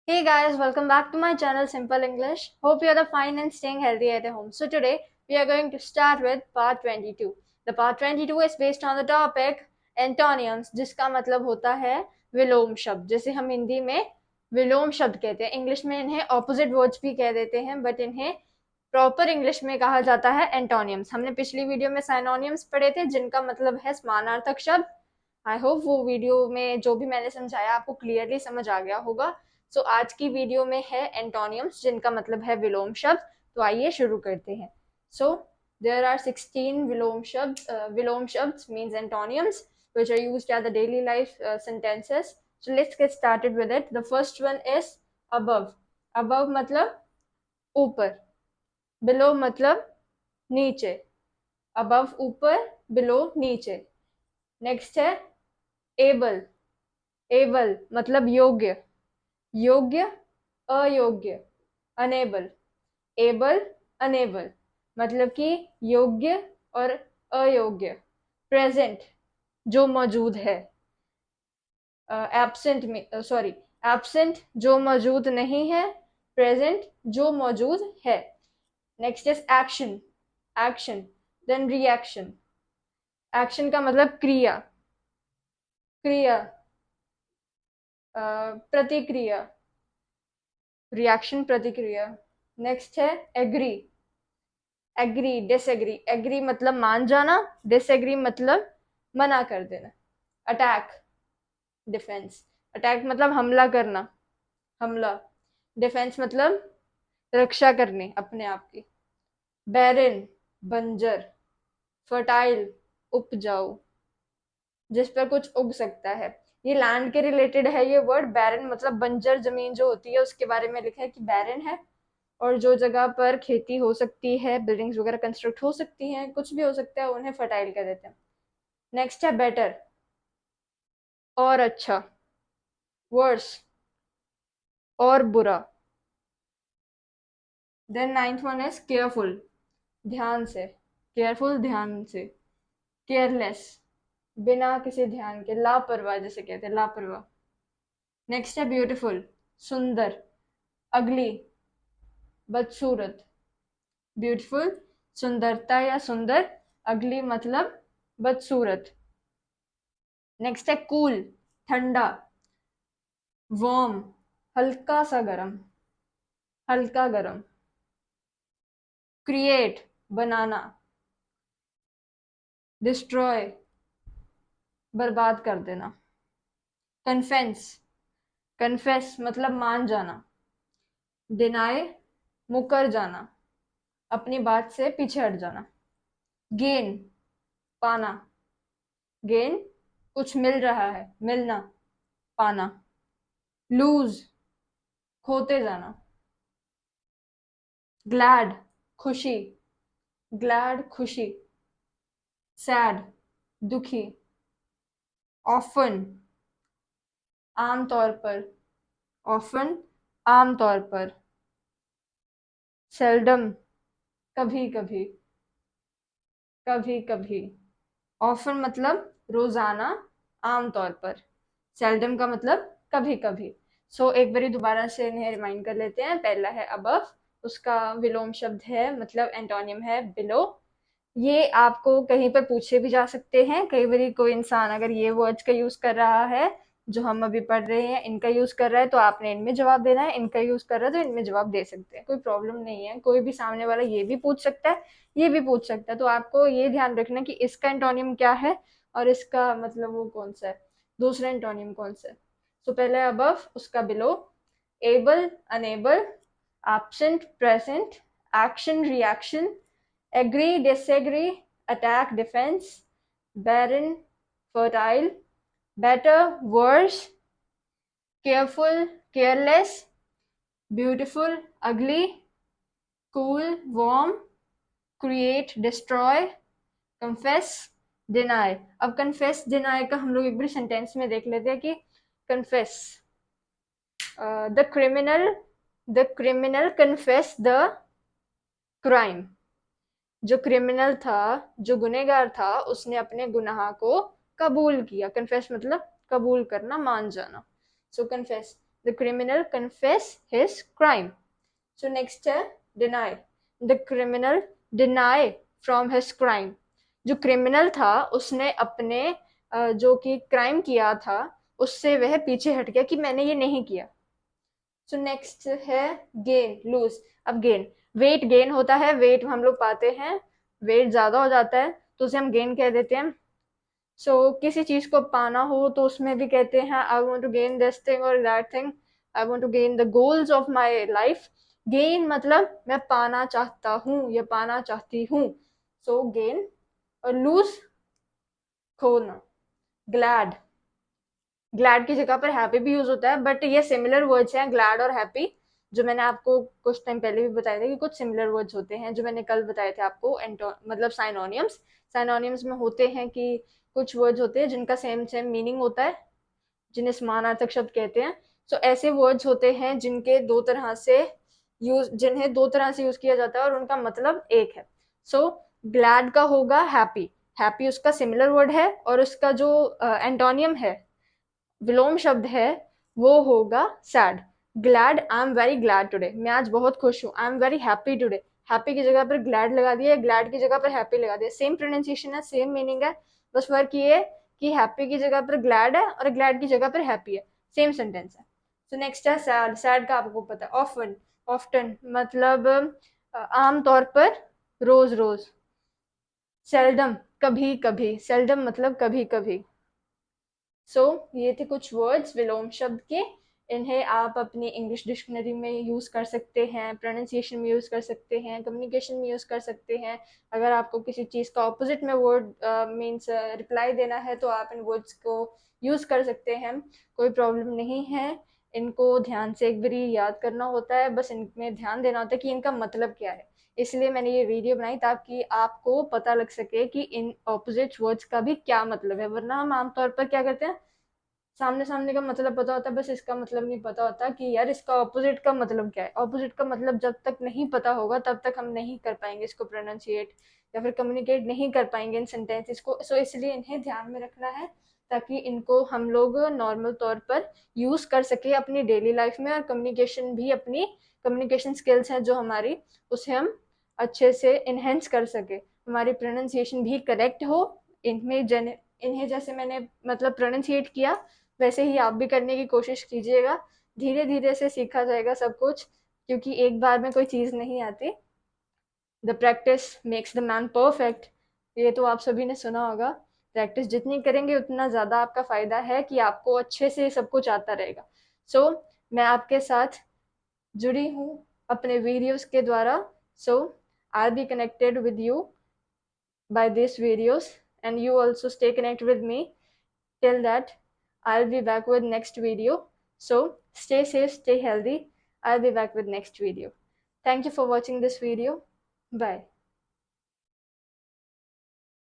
Hey guys, welcome back to my channel Simple English. Hope you are fine and staying healthy at home. So today we are going to start with part 22. The part 22 is based on the topic antonyms, जिसका मतलब होता है विलोम शब्द. जैसे हम हिंदी में विलोम शब्द कहते हैं, इंग्लिश में इन्हें ऑपोजिट वर्ड्स भी कह देते हैं, बट इन्हें प्रॉपर इंग्लिश में कहा जाता है एंटोनियम्स. हमने पिछली वीडियो में साइनोनियम्स पढ़े थे जिनका मतलब है समानार्थक शब्द. आई होप वो वीडियो में जो भी मैंने समझाया आपको क्लियरली समझ आ गया होगा. सो आज की वीडियो में है एंटोनियम्स जिनका मतलब है विलोम शब्द. तो आइए शुरू करते हैं. सो देयर आर 16 विलोम शब्द means एंटोनियम्स which are used at the daily life sentences. So let's get started with it. The first one is above. Above मतलब ऊपर, below मतलब नीचे. above ऊपर, below नीचे. नेक्स्ट है able. able मतलब योग्य, योग्य अयोग्य. अनेबल. एबल अनेबल मतलब कि योग्य और अयोग्य. प्रेजेंट जो मौजूद है. एब्सेंट में सॉरी एब्सेंट जो मौजूद नहीं है, प्रेजेंट जो मौजूद है. Next is action. Action then reaction. Action का मतलब क्रिया, क्रिया प्रतिक्रिया. रिएक्शन प्रतिक्रिया. नेक्स्ट है एग्री. Agree disagree. एग्री मतलब मान जाना, डिसएग्री मतलब मना कर देना. Attack defence. अटैक मतलब हमला करना, हमला. डिफेंस मतलब रक्षा करनी अपने आप की. बैरन बंजर. फर्टाइल उपजाऊ, जिस पर कुछ उग सकता है. ये लैंड के रिलेटेड है ये वर्ड. बैरन मतलब बंजर जमीन जो होती है उसके बारे में लिखा है कि बैरन है, और जो जगह पर खेती हो सकती है, बिल्डिंग्स वगैरह कंस्ट्रक्ट हो सकती हैं, कुछ भी हो सकता है, उन्हें फर्टाइल कह देते हैं. नेक्स्ट है बेटर, और अच्छा. वर्स और बुरा. Then ninth one is careful. ध्यान से. केयरफुल ध्यान से. केयरलेस बिना किसी ध्यान के, लापरवाह जिसे कहते हैं, लापरवाह. नेक्स्ट है ब्यूटीफुल सुंदर. अगली बदसूरत. ब्यूटीफुल सुंदरता या सुंदर, अगली मतलब बदसूरत. नेक्स्ट है कूल ठंडा. वार्म हल्का सा गरम, हल्का गरम. क्रिएट बनाना. डिस्ट्रॉय बर्बाद कर देना. कन्फेंस. कन्फेस मतलब मान जाना. डिनाई मुकर जाना, अपनी बात से पीछे हट जाना. गेन पाना. गेन कुछ मिल रहा है, मिलना, पाना. लूज खोते जाना. ग्लैड खुशी, ग्लैड खुशी. सैड दुखी. ऑफन आमतौर पर, ऑफन आमतौर पर. सेल्डम कभी कभी, कभी कभी. ऑफन मतलब रोजाना, आमतौर पर. सेल्डम का मतलब कभी कभी. सो एक बारी दोबारा से इन्हें रिमाइंड कर लेते हैं. पहला है अबव, उसका विलोम शब्द है मतलब एंटोनियम है बिलो. ये आपको कहीं पर पूछे भी जा सकते हैं. कई बार कोई इंसान अगर ये वर्ड्स का यूज कर रहा है जो हम अभी पढ़ रहे हैं, इनका यूज कर रहा है तो आपने इनमें जवाब देना है. इनका यूज कर रहा है तो इनमें जवाब दे सकते हैं, कोई प्रॉब्लम नहीं है. कोई भी सामने वाला ये भी पूछ सकता है, ये भी पूछ सकता है. तो आपको ये ध्यान रखना कि इसका एंटोनियम क्या है और इसका मतलब वो कौन सा है, दूसरा एंटोनियम कौन सा है. तो पहले अबव, उसका below. Able unable, absent present, action reaction, agree disagree, attack defense, barren fertile, better worse, careful careless, beautiful ugly, cool warm, create destroy, confess deny. अब confess deny का हम लोग एक बार सेंटेंस में देख लेते हैं कि confess. The criminal confess the crime. जो क्रिमिनल था, जो गुनेगार था, उसने अपने गुनाह को कबूल किया. कन्फेस मतलब कबूल करना, मान जाना. सो confess. The criminal confess his crime. So next है deny. The criminal deny from his crime. जो क्रिमिनल था उसने अपने जो कि क्राइम किया था उससे वह पीछे हट गया कि मैंने ये नहीं किया. सो नेक्स्ट है गेन, लूज. अब गेन, वेट गेन होता है, वेट हम लोग पाते हैं, वेट ज्यादा हो जाता है तो उसे हम गेन कह देते हैं. किसी चीज को पाना हो तो उसमें भी कहते हैं I want to gain this thing और that thing, I want to gain the goals of my life. Gain मतलब मैं पाना चाहता हूँ या पाना चाहती हूँ. गेन. और लूज, खोना. ग्लैड, ग्लैड की जगह पर हैप्पी भी यूज होता है, बट ये सिमिलर वर्ड्स हैं ग्लैड और हैप्पी, जो मैंने आपको कुछ टाइम पहले भी बताया था कि कुछ सिमिलर वर्ड्स होते हैं, जो मैंने कल बताए थे आपको. मतलब साइनोनियम्स. साइनोनियम्स में होते हैं कि कुछ वर्ड्स होते हैं जिनका सेम सेम मीनिंग होता है, जिन्हें समानार्थक शब्द कहते हैं. ऐसे वर्ड्स होते हैं जिन्हें दो तरह से यूज किया जाता है और उनका मतलब एक है. ग्लैड का होगा हैप्पी. हैप्पी उसका सिमिलर वर्ड है और उसका जो एंटोनियम है, विलोम शब्द है, वो होगा sad. Glad, I am very glad today, मैं आज बहुत खुश हूँ. I am very happy today, happy की जगह पर ग्लैड लगा दिया, ग्लैड की जगह पर हैप्पी लगा दिया. सेम प्रोनाउंसिएशन है, सेम मीनिंग है, बस फर्क ये है कि हैप्पी की जगह पर ग्लैड है और ग्लैड की जगह पर हैप्पी है. सेम सेंटेंस है. नेक्स्ट है सैड. सैड का आपको पता है, ऑफन. ऑफ्टन मतलब आम तौर पर, रोज रोज. सेल्डम, कभी कभी. सेल्डम मतलब कभी कभी. ये थे कुछ वर्ड्स विलोम शब्द के. इन्हें आप अपनी इंग्लिश डिक्शनरी में यूज कर सकते हैं, प्रोनाउंसिएशन में यूज कर सकते हैं, कम्युनिकेशन में यूज कर सकते हैं. अगर आपको किसी चीज का ऑपोजिट में वर्ड मीन्स रिप्लाई देना है तो आप इन वर्ड्स को यूज कर सकते हैं, कोई प्रॉब्लम नहीं है. इनको ध्यान से एक बारी याद करना होता है, बस इनमें ध्यान देना होता है कि इनका मतलब क्या है. इसलिए मैंने ये वीडियो बनाई ताकि आपको पता लग सके कि इन ऑपोजिट वर्ड्स का भी क्या मतलब है. वरना हम आमतौर पर क्या करते हैं, सामने सामने का मतलब पता होता है, बस इसका मतलब नहीं पता होता कि यार इसका ऑपोजिट का मतलब क्या है. ऑपोजिट का मतलब जब तक नहीं पता होगा तब तक हम नहीं कर पाएंगे इसको प्रोनाउंसिएट या फिर कम्युनिकेट नहीं कर पाएंगे इन सेंटेंसेस को. इसलिए इन्हें ध्यान में रखना है ताकि इनको हम लोग नॉर्मल तौर पर यूज कर सके अपनी डेली लाइफ में, और कम्युनिकेशन भी, अपनी कम्युनिकेशन स्किल्स हैं जो हमारी, उसे हम अच्छे से इनहेंस कर सके, हमारी प्रोनाउंसिएशन भी करेक्ट हो. इन्हें जैसे मैंने मतलब प्रोनाउंसिएट किया वैसे ही आप भी करने की कोशिश कीजिएगा. धीरे धीरे से सीखा जाएगा सब कुछ, क्योंकि एक बार में कोई चीज़ नहीं आती. The practice makes the man perfect. ये तो आप सभी ने सुना होगा. प्रैक्टिस जितनी करेंगे उतना ज़्यादा आपका फ़ायदा है कि आपको अच्छे से सब कुछ आता रहेगा. मैं आपके साथ जुड़ी हूँ अपने वीडियोस के द्वारा. I be connected with you by these videos, and you also stay connected with me. Till that, I'll be back with next video. Stay safe, stay healthy. I'll be back with next video. Thank you for watching this video. Bye.